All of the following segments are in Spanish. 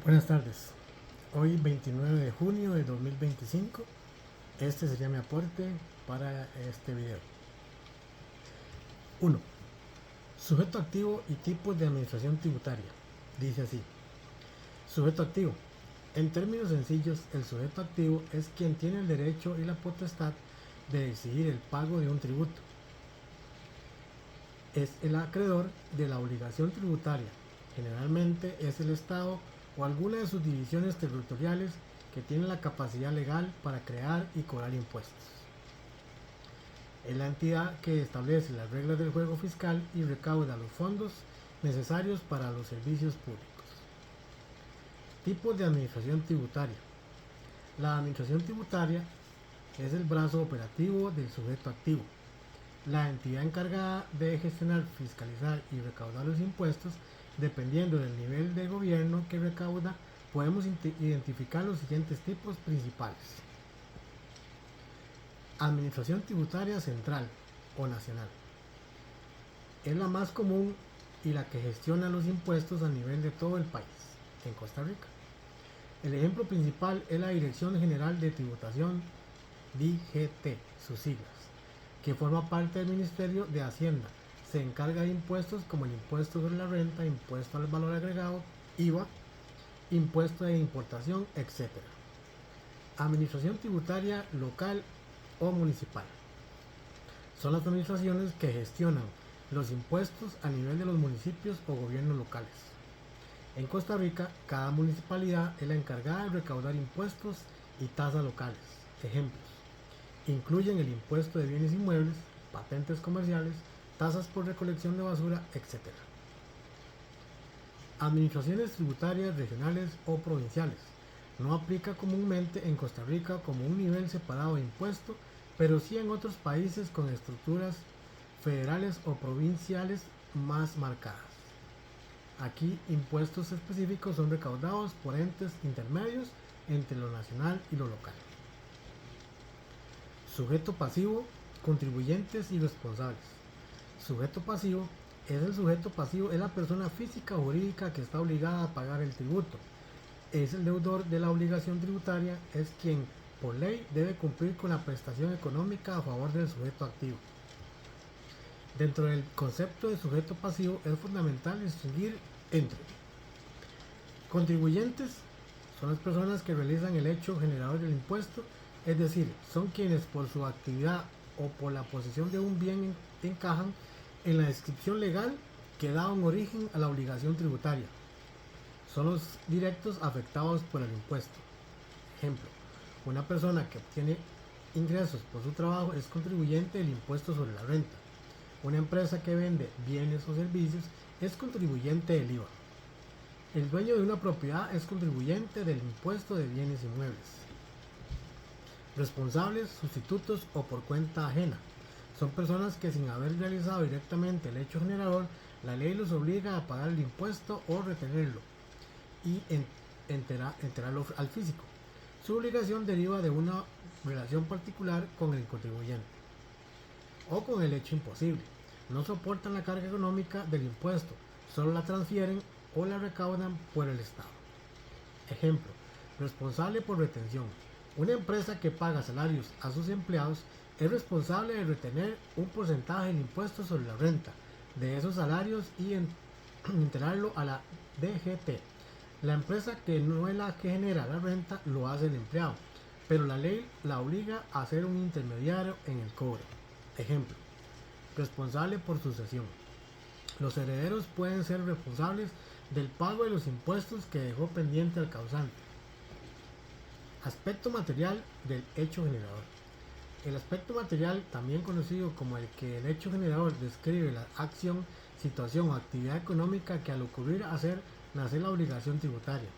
Buenas tardes. Hoy 29 de junio de 2025. Este sería mi aporte para este video. 1. Sujeto activo y tipos de administración tributaria. Dice así. Sujeto activo. En términos sencillos, el sujeto activo es quien tiene el derecho y la potestad de exigir el pago de un tributo. Es el acreedor de la obligación tributaria. Generalmente es el Estado o alguna de sus divisiones territoriales que tiene la capacidad legal para crear y cobrar impuestos. Es la entidad que establece las reglas del juego fiscal y recauda los fondos necesarios para los servicios públicos. Tipos de administración tributaria. La administración tributaria es el brazo operativo del sujeto activo, la entidad encargada de gestionar, fiscalizar y recaudar los impuestos. Dependiendo del nivel de gobierno que recauda, podemos identificar los siguientes tipos principales. Administración tributaria central o nacional. Es la más común y la que gestiona los impuestos a nivel de todo el país, en Costa Rica. El ejemplo principal es la Dirección General de Tributación, DGT, sus siglas, que forma parte del Ministerio de Hacienda. Se encarga de impuestos como el impuesto sobre la renta, impuesto al valor agregado, IVA, impuesto de importación, etc. Administración tributaria local o municipal. Son las administraciones que gestionan los impuestos a nivel de los municipios o gobiernos locales. En Costa Rica, cada municipalidad es la encargada de recaudar impuestos y tasas locales. Ejemplos: incluyen el impuesto de bienes inmuebles, patentes comerciales, tasas por recolección de basura, etc. Administraciones tributarias regionales o provinciales. No aplica comúnmente en Costa Rica como un nivel separado de impuesto, pero sí en otros países con estructuras federales o provinciales más marcadas. Aquí, impuestos específicos son recaudados por entes intermedios entre lo nacional y lo local. Sujeto pasivo, contribuyentes y responsables. Sujeto pasivo es la persona física o jurídica que está obligada a pagar el tributo. Es el deudor de la obligación tributaria, es quien por ley debe cumplir con la prestación económica a favor del sujeto activo. Dentro del concepto de sujeto pasivo es fundamental distinguir entre contribuyentes. Son las personas que realizan el hecho generador del impuesto, es decir, son quienes por su actividad o por la posesión de un bien encajan en la descripción legal que da un origen a la obligación tributaria. Son los directos afectados por el impuesto. Ejemplo: una persona que obtiene ingresos por su trabajo es contribuyente del impuesto sobre la renta. Una empresa que vende bienes o servicios es contribuyente del IVA. El dueño de una propiedad es contribuyente del impuesto de bienes inmuebles. Responsables, sustitutos o por cuenta ajena. Son personas que, sin haber realizado directamente el hecho generador, la ley los obliga a pagar el impuesto o retenerlo y enterarlo al físico. Su obligación deriva de una relación particular con el contribuyente o con el hecho imposible. No soportan la carga económica del impuesto, solo la transfieren o la recaudan por el Estado. Ejemplo: responsable por retención. Una empresa que paga salarios a sus empleados es responsable de retener un porcentaje del impuesto sobre la renta de esos salarios y enterarlo a la DGT. La empresa que no es la que genera la renta lo hace el empleado, pero la ley la obliga a ser un intermediario en el cobro. Ejemplo: responsable por sucesión. Los herederos pueden ser responsables del pago de los impuestos que dejó pendiente el causante. Aspecto material del hecho generador. El aspecto material, también conocido como el que el hecho generador describe la acción, situación o actividad económica que al ocurrir hacer nacer la obligación tributaria.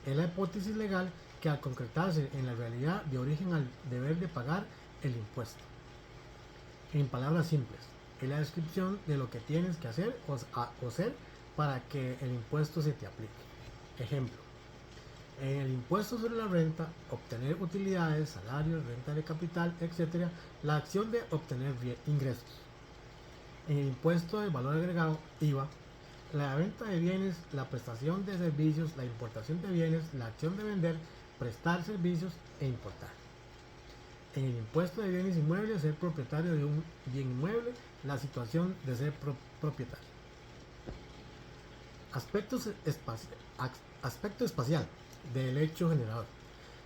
Es la hipótesis legal que al concretarse en la realidad de origen al deber de pagar el impuesto. En palabras simples, es la descripción de lo que tienes que hacer o ser para que el impuesto se te aplique. Ejemplo: en el impuesto sobre la renta, obtener utilidades, salarios, renta de capital, etc., la acción de obtener ingresos. En el impuesto de valor agregado, IVA, la venta de bienes, la prestación de servicios, la importación de bienes, la acción de vender, prestar servicios e importar. En el impuesto de bienes inmuebles, ser propietario de un bien inmueble, la situación de ser propietario. Aspecto espacial del hecho generador.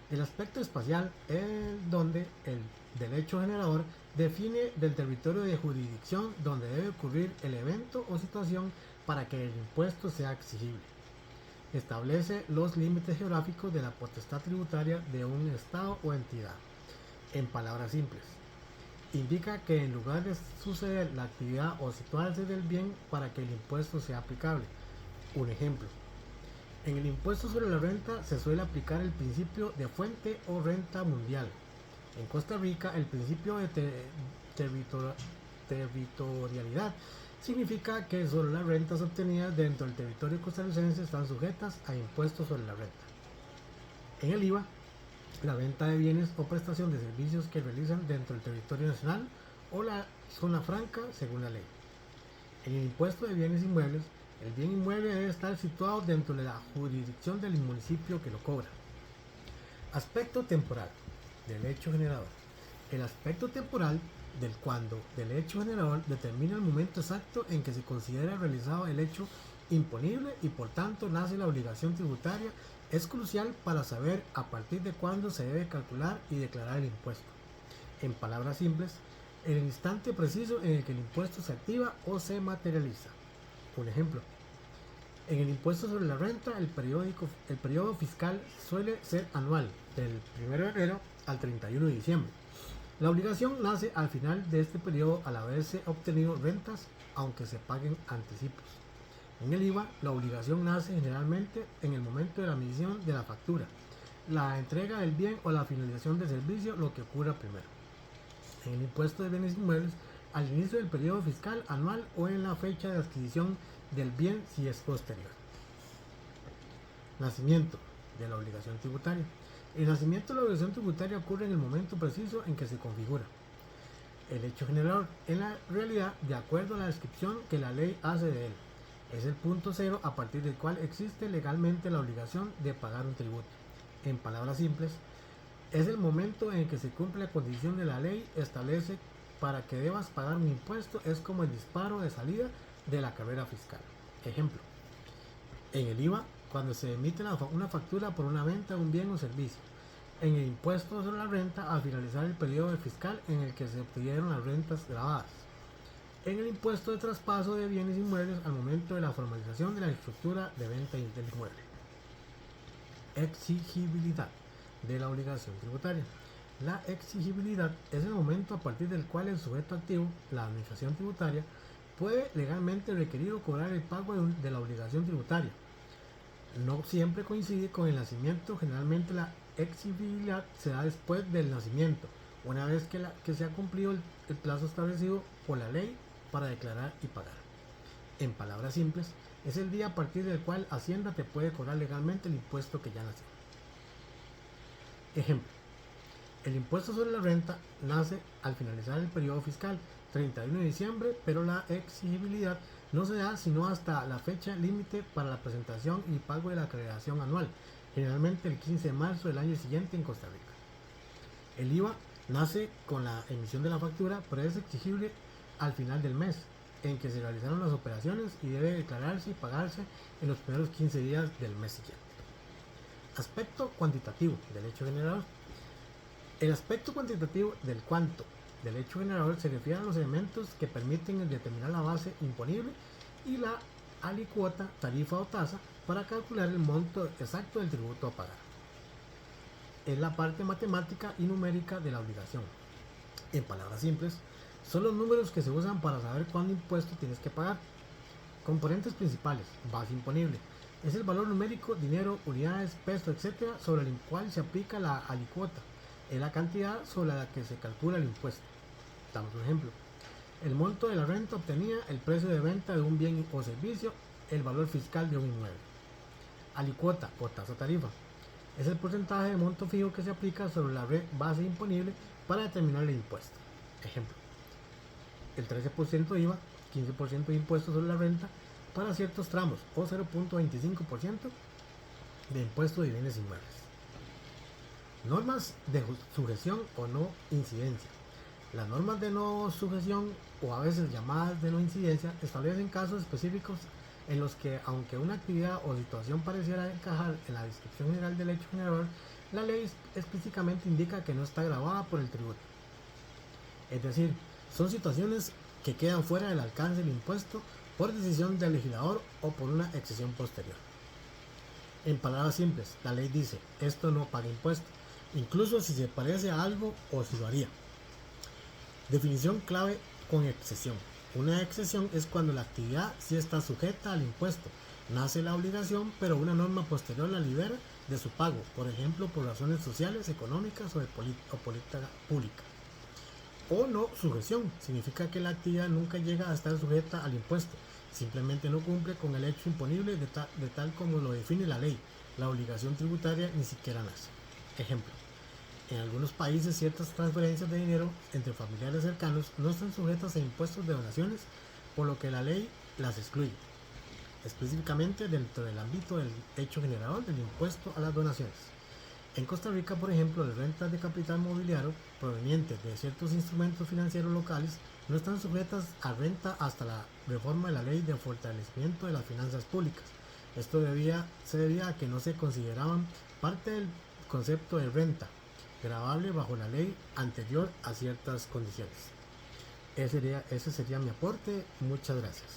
El aspecto espacial es donde el del hecho generador define del territorio de jurisdicción donde debe ocurrir el evento o situación para que el impuesto sea exigible. Establece los límites geográficos de la potestad tributaria de un estado o entidad. En palabras simples, indica que en lugar de suceder la actividad o situarse del bien para que el impuesto sea aplicable. Un ejemplo: en el impuesto sobre la renta se suele aplicar el principio de fuente o renta mundial. En Costa Rica, el principio de territorialidad significa que solo las rentas obtenidas dentro del territorio costarricense están sujetas a impuestos sobre la renta. En el IVA, la venta de bienes o prestación de servicios que realizan dentro del territorio nacional o la zona franca según la ley. En el impuesto de bienes inmuebles, el bien inmueble debe estar situado dentro de la jurisdicción del municipio que lo cobra. Aspecto temporal del hecho generador. El aspecto temporal del hecho generador determina el momento exacto en que se considera realizado el hecho imponible y por tanto nace la obligación tributaria. Es crucial para saber a partir de cuándo se debe calcular y declarar el impuesto. En palabras simples, el instante preciso en el que el impuesto se activa o se materializa. Un ejemplo: en el impuesto sobre la renta, el periodo fiscal suele ser anual, del 1 de enero al 31 de diciembre. La obligación nace al final de este periodo al haberse obtenido rentas, aunque se paguen anticipos. En el IVA, la obligación nace generalmente en el momento de la emisión de la factura, la entrega del bien o la finalización del servicio, lo que ocurra primero. En el impuesto de bienes inmuebles, al inicio del periodo fiscal anual o en la fecha de adquisición del bien si es posterior. Nacimiento de la obligación tributaria. El nacimiento de la obligación tributaria ocurre en el momento preciso en que se configura el hecho generador. En la realidad, de acuerdo a la descripción que la ley hace de él, es el punto cero a partir del cual existe legalmente la obligación de pagar un tributo. En palabras simples, es el momento en que se cumple la condición de la ley establece para que debas pagar un impuesto, es como el disparo de salida de la carrera fiscal. Ejemplo: en el IVA, cuando se emite una factura por una venta de un bien o servicio. En el impuesto sobre la renta, al finalizar el periodo fiscal en el que se obtuvieron las rentas grabadas. En el impuesto de traspaso de bienes inmuebles al momento de la formalización de la estructura de venta del inmueble. Exigibilidad de la obligación tributaria. La exigibilidad es el momento a partir del cual el sujeto activo, la administración tributaria, puede legalmente requerir o cobrar el pago de la obligación tributaria. No siempre coincide con el nacimiento. Generalmente la exigibilidad se da después del nacimiento, una vez que se ha cumplido el plazo establecido por la ley para declarar y pagar. En palabras simples, es el día a partir del cual Hacienda te puede cobrar legalmente el impuesto que ya nació. Ejemplo: el impuesto sobre la renta nace al finalizar el periodo fiscal, 31 de diciembre, pero la exigibilidad no se da sino hasta la fecha límite para la presentación y pago de la acreditación anual, generalmente el 15 de marzo del año siguiente en Costa Rica. El IVA nace con la emisión de la factura, pero es exigible al final del mes en que se realizaron las operaciones y debe declararse y pagarse en los primeros 15 días del mes siguiente. Aspecto cuantitativo del hecho generador. El aspecto cuantitativo del cuanto del hecho generador se refiere a los elementos que permiten determinar la base imponible y la alícuota, tarifa o tasa para calcular el monto exacto del tributo a pagar. Es la parte matemática y numérica de la obligación. En palabras simples, son los números que se usan para saber cuándo impuesto tienes que pagar. Componentes principales: base imponible. Es el valor numérico, dinero, unidades, peso, etc., sobre el cual se aplica la alícuota. Es la cantidad sobre la que se calcula el impuesto. Damos un ejemplo: el monto de la renta obtenida, el precio de venta de un bien o servicio, el valor fiscal de un inmueble. Alícuota o tasa tarifa. Es el porcentaje de monto fijo que se aplica sobre la base imponible para determinar el impuesto. Ejemplo: el 13% de IVA, 15% de impuestos sobre la renta, para ciertos tramos o 0.25% de impuesto de bienes inmuebles. Normas de sujeción o no incidencia. Las normas de no sujeción, o a veces llamadas de no incidencia, establecen casos específicos en los que, aunque una actividad o situación pareciera encajar en la descripción general del hecho generador, la ley explícitamente indica que no está gravada por el tributo. Es decir, son situaciones que quedan fuera del alcance del impuesto por decisión del legislador o por una excesión posterior. En palabras simples, la ley dice, esto no paga impuesto, incluso si se parece a algo o si lo haría. Definición clave con excesión. Una excesión es cuando la actividad sí está sujeta al impuesto, nace la obligación, pero una norma posterior la libera de su pago, por ejemplo, por razones sociales, económicas o política pública. O no sujeción, significa que la actividad nunca llega a estar sujeta al impuesto, simplemente no cumple con el hecho imponible de tal como lo define la ley, la obligación tributaria ni siquiera nace. Ejemplo, en algunos países ciertas transferencias de dinero entre familiares cercanos no están sujetas a impuestos de donaciones, por lo que la ley las excluye, específicamente dentro del ámbito del hecho generador del impuesto a las donaciones. En Costa Rica, por ejemplo, las rentas de capital mobiliario provenientes de ciertos instrumentos financieros locales no están sujetas a renta hasta la reforma de la Ley de Fortalecimiento de las Finanzas Públicas. Esto se debía a que no se consideraban parte del concepto de renta gravable bajo la ley anterior a ciertas condiciones. Ese sería mi aporte. Muchas gracias.